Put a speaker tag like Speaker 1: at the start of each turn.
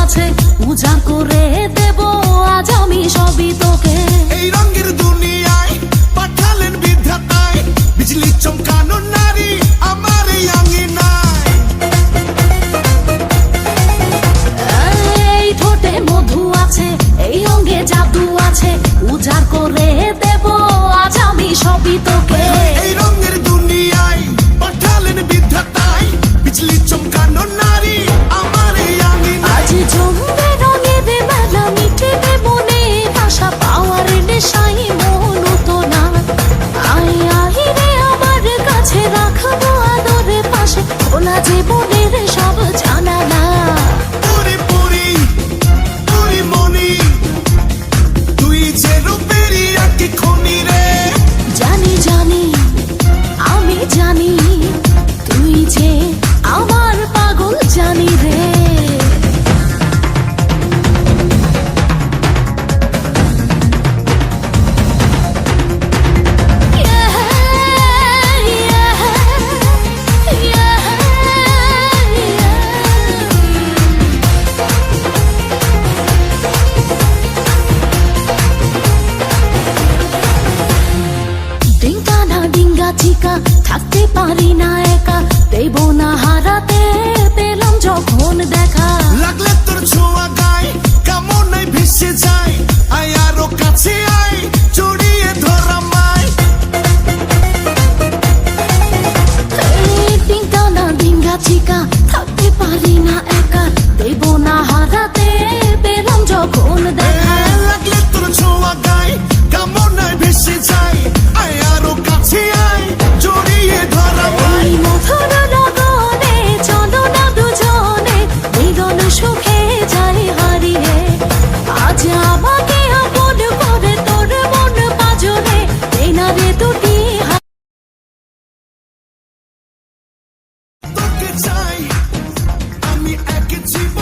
Speaker 1: আছে উজাড় করে দেব আজ আমি সবই তোকে।
Speaker 2: এই রঙের দুনিয়ায় পাঠালেন বিধাতায়, বিজলি চমকানো নারী আমার এই আঙিনায়।
Speaker 1: এই ঠোঁটে মধু আছে, এই অঙ্গে জাদু আছে, উজাড় করে দেব আজ আমি সবই তোকে।
Speaker 2: এই রঙের দুনিয়ায় পাঠালেন বিধাতায়, বিজলি চমকানো নারী আমার এই আঙিনায়।
Speaker 1: আজ জমবে রঙের মেলা, মিটেবে মনের আশা, পাওয়ার নেশাই মন তো না। আয় আয় রে আমার কাছে, রাখবো আদরে পাশে, খোলা জীবনের সব জানালা।
Speaker 2: পুরি পুরি পুরি মনি, তুই যে রূপেরই একটি খনি রে।
Speaker 1: জানি জানি আমি জানি, তুই যে আমার পাগল জানি রে। চিকা থাকতে পারি না একা, দেব না হারাতে, পেলাম যখন দেখা।
Speaker 2: লাগলে তোর ছোঁয়া গায়, কামনায় ভেসে যায়, আয় আরো কাছে আয়, জড়িয়ে ধরা মায়।
Speaker 1: টিঙ্কা না ডিঙ্গা চিকা থাকতে পারি না একা, দেব না হারাতে, পেলাম যখন দেখা।
Speaker 2: লাগলে তোর ছোঁয়া গায়, কামনায় ভেসে যায়, আয় আরো কাছে আয়, জড়িয়ে ধরা মায়।
Speaker 1: এই মধুর লগনে চলো না দুজনে, মিলন সুখে যাই হারিয়ে। আজ আমাকে আপন করে তোর মন পাজরে, এই না রে দুটি
Speaker 2: তোকে চাই আমি এক জীবন।